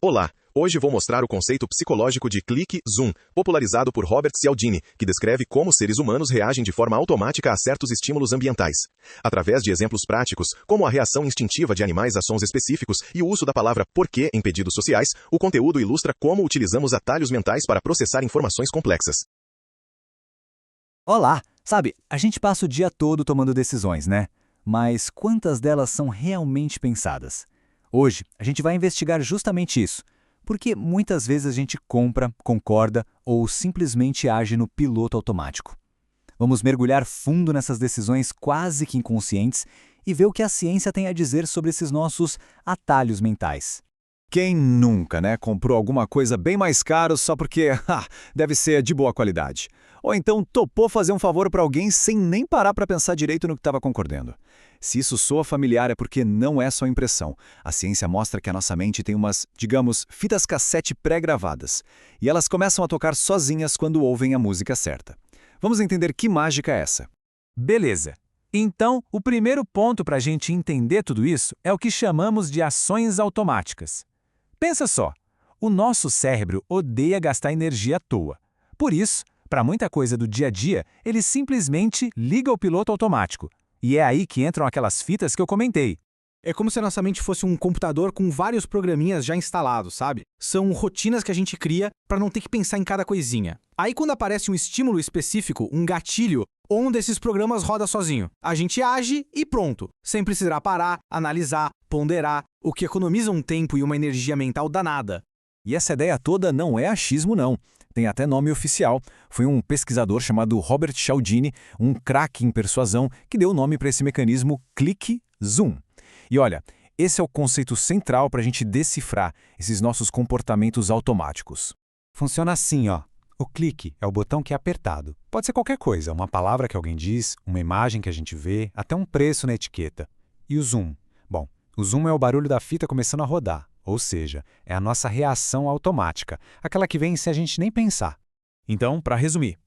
Olá, hoje vou mostrar o conceito psicológico de clique-zoom, popularizado por Robert Cialdini, que descreve como seres humanos reagem de forma automática a certos estímulos ambientais. Através de exemplos práticos, como a reação instintiva de animais a sons específicos e o uso da palavra porquê em pedidos sociais, o conteúdo ilustra como utilizamos atalhos mentais para processar informações complexas. Olá! Sabe, a gente passa o dia todo tomando decisões, né? Mas quantas delas são realmente pensadas? Hoje, a gente vai investigar justamente isso, porque muitas vezes a gente compra, concorda ou simplesmente age no piloto automático. Vamos mergulhar fundo nessas decisões quase que inconscientes e ver o que a ciência tem a dizer sobre esses nossos atalhos mentais. Quem nunca, né, comprou alguma coisa bem mais caro só porque, deve ser de boa qualidade. Ou então topou fazer um favor para alguém sem nem parar para pensar direito no que estava concordando. Se isso soa familiar é porque não é só impressão. A ciência mostra que a nossa mente tem umas, digamos, fitas cassete pré-gravadas. E elas começam a tocar sozinhas quando ouvem a música certa. Vamos entender que mágica é essa. Beleza. Então, o primeiro ponto para a gente entender tudo isso é o que chamamos de ações automáticas. Pensa só, o nosso cérebro odeia gastar energia à toa. Por isso, para muita coisa do dia a dia, ele simplesmente liga o piloto automático. E é aí que entram aquelas fitas que eu comentei. É como se a nossa mente fosse um computador com vários programinhas já instalados, sabe? São rotinas que a gente cria para não ter que pensar em cada coisinha. Aí quando aparece um estímulo específico, um gatilho, um desses programas roda sozinho. A gente age e pronto, sem precisar parar, analisar, ponderar, o que economiza um tempo e uma energia mental danada. E essa ideia toda não é achismo, não. Tem até nome oficial. Foi um pesquisador chamado Robert Cialdini, um craque em persuasão, que deu o nome para esse mecanismo clique-zoom. E olha, esse é o conceito central para a gente decifrar esses nossos comportamentos automáticos. Funciona assim, ó. O clique é o botão que é apertado. Pode ser qualquer coisa, uma palavra que alguém diz, uma imagem que a gente vê, até um preço na etiqueta. E o zoom? Bom, o zoom é o barulho da fita começando a rodar, ou seja, é a nossa reação automática, aquela que vem sem a gente nem pensar. Então, para resumir,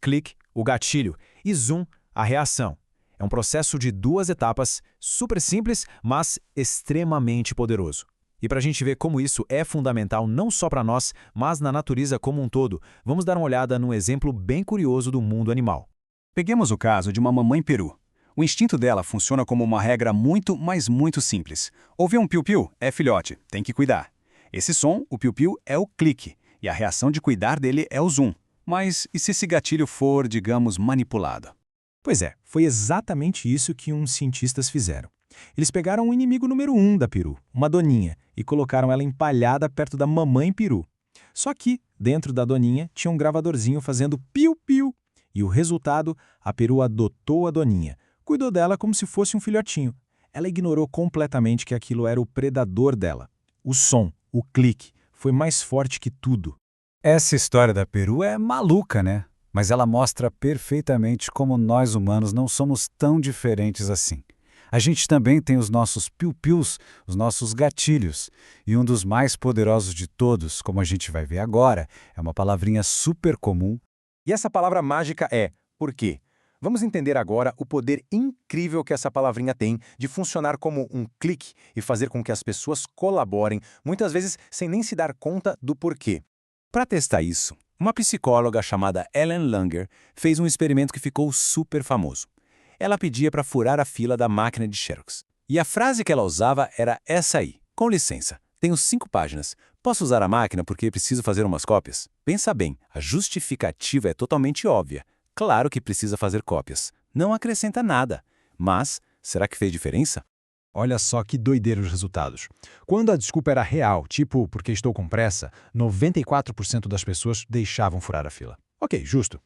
clique, o gatilho, e zoom, a reação. É um processo de duas etapas, super simples, mas extremamente poderoso. E para a gente ver como isso é fundamental não só para nós, mas na natureza como um todo, vamos dar uma olhada num exemplo bem curioso do mundo animal. Peguemos o caso de uma mamãe peru. O instinto dela funciona como uma regra muito, mas muito simples. Ouvir um piu-piu é filhote, tem que cuidar. Esse som, o piu-piu, é o clique, e a reação de cuidar dele é o zoom. Mas e se esse gatilho for, digamos, manipulado? Pois é, foi exatamente isso que uns cientistas fizeram. Eles pegaram o inimigo número 1 da peru, uma doninha, e colocaram ela empalhada perto da mamãe peru. Só que, dentro da doninha, tinha um gravadorzinho fazendo piu-piu. E o resultado, a peru adotou a doninha. Cuidou dela como se fosse um filhotinho. Ela ignorou completamente que aquilo era o predador dela. O som, o clique, foi mais forte que tudo. Essa história da peru é maluca, né? Mas ela mostra perfeitamente como nós humanos não somos tão diferentes assim. A gente também tem os nossos piu-pius, os nossos gatilhos. E um dos mais poderosos de todos, como a gente vai ver agora, é uma palavrinha super comum. E essa palavra mágica é por quê? Vamos entender agora o poder incrível que essa palavrinha tem de funcionar como um clique e fazer com que as pessoas colaborem, muitas vezes sem nem se dar conta do porquê. Para testar isso, uma psicóloga chamada Ellen Langer fez um experimento que ficou super famoso. Ela pedia para furar a fila da máquina de Xerox. E a frase que ela usava era essa aí. Com licença, tenho 5 páginas. Posso usar a máquina porque preciso fazer umas cópias? Pensa bem, a justificativa é totalmente óbvia. Claro que precisa fazer cópias. Não acrescenta nada. Mas, será que fez diferença? Olha só que doideira os resultados. Quando a desculpa era real, tipo porque estou com pressa, 94% das pessoas deixavam furar a fila. Ok, justo.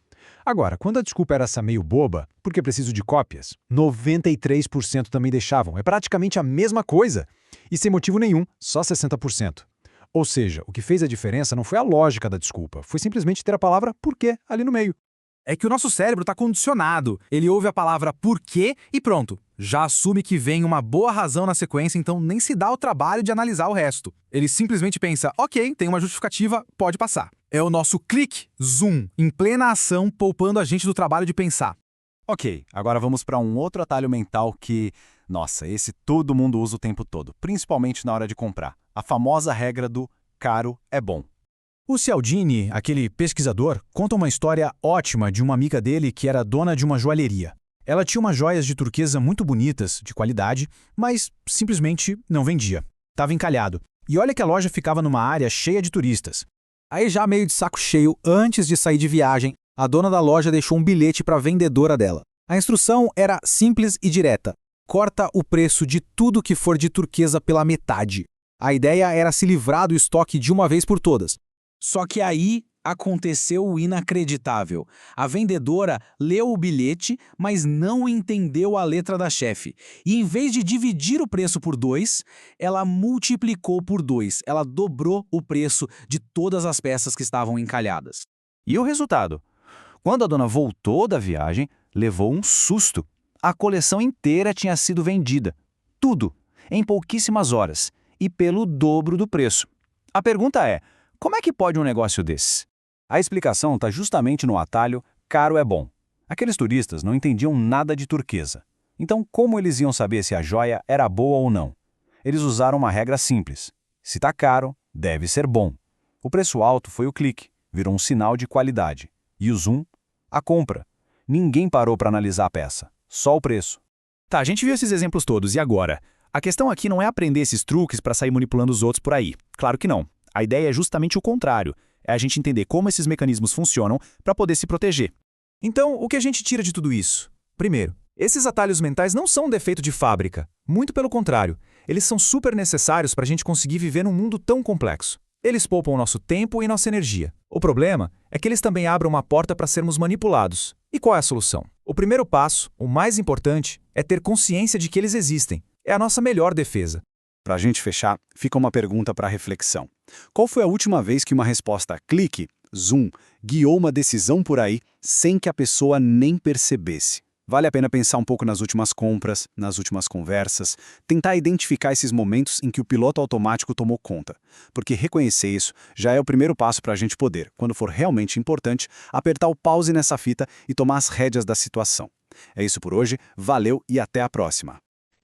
Agora, quando a desculpa era essa meio boba, porque preciso de cópias, 93% também deixavam. É praticamente a mesma coisa. E sem motivo nenhum, só 60%. Ou seja, o que fez a diferença não foi a lógica da desculpa, foi simplesmente ter a palavra porquê ali no meio. É que o nosso cérebro está condicionado. Ele ouve a palavra porquê e pronto. Já assume que vem uma boa razão na sequência, então nem se dá o trabalho de analisar o resto. Ele simplesmente pensa, ok, tem uma justificativa, pode passar. É o nosso clique, zoom, em plena ação, poupando a gente do trabalho de pensar. Ok, agora vamos para um outro atalho mental que, nossa, esse todo mundo usa o tempo todo, principalmente na hora de comprar. A famosa regra do caro é bom. O Cialdini, aquele pesquisador, conta uma história ótima de uma amiga dele que era dona de uma joalheria. Ela tinha umas joias de turquesa muito bonitas, de qualidade, mas simplesmente não vendia. Estava encalhado. E olha que a loja ficava numa área cheia de turistas. Aí já meio de saco cheio, antes de sair de viagem, a dona da loja deixou um bilhete para a vendedora dela. A instrução era simples e direta. Corta o preço de tudo que for de turquesa pela metade. A ideia era se livrar do estoque de uma vez por todas. Só que aí aconteceu o inacreditável. A vendedora leu o bilhete, mas não entendeu a letra da chefe. E em vez de dividir o preço por 2, ela multiplicou por 2. Ela dobrou o preço de todas as peças que estavam encalhadas. E o resultado? Quando a dona voltou da viagem, levou um susto. A coleção inteira tinha sido vendida. Tudo, em pouquíssimas horas, e pelo dobro do preço. A pergunta é, como é que pode um negócio desse? A explicação está justamente no atalho caro é bom. Aqueles turistas não entendiam nada de turquesa. Então, como eles iam saber se a joia era boa ou não? Eles usaram uma regra simples. Se está caro, deve ser bom. O preço alto foi o clique, virou um sinal de qualidade. E o zoom? A compra. Ninguém parou para analisar a peça, só o preço. Tá, a gente viu esses exemplos todos, e agora? A questão aqui não é aprender esses truques para sair manipulando os outros por aí. Claro que não. A ideia é justamente o contrário. É a gente entender como esses mecanismos funcionam para poder se proteger. Então, o que a gente tira de tudo isso? Primeiro, esses atalhos mentais não são um defeito de fábrica. Muito pelo contrário. Eles são super necessários para a gente conseguir viver num mundo tão complexo. Eles poupam o nosso tempo e nossa energia. O problema é que eles também abrem uma porta para sermos manipulados. E qual é a solução? O primeiro passo, o mais importante, é ter consciência de que eles existem. É a nossa melhor defesa. Para a gente fechar, fica uma pergunta para reflexão. Qual foi a última vez que uma resposta clique, zoom, guiou uma decisão por aí sem que a pessoa nem percebesse? Vale a pena pensar um pouco nas últimas compras, nas últimas conversas, tentar identificar esses momentos em que o piloto automático tomou conta. Porque reconhecer isso já é o primeiro passo para a gente poder, quando for realmente importante, apertar o pause nessa fita e tomar as rédeas da situação. É isso por hoje, valeu e até a próxima.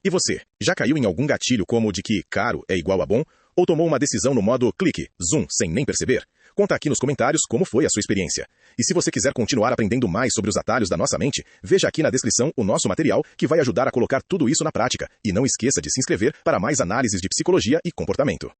E você, já caiu em algum gatilho como o de que caro é igual a bom? Ou tomou uma decisão no modo clique, zoom, sem nem perceber? Conta aqui nos comentários como foi a sua experiência. E se você quiser continuar aprendendo mais sobre os atalhos da nossa mente, veja aqui na descrição o nosso material que vai ajudar a colocar tudo isso na prática. E não esqueça de se inscrever para mais análises de psicologia e comportamento.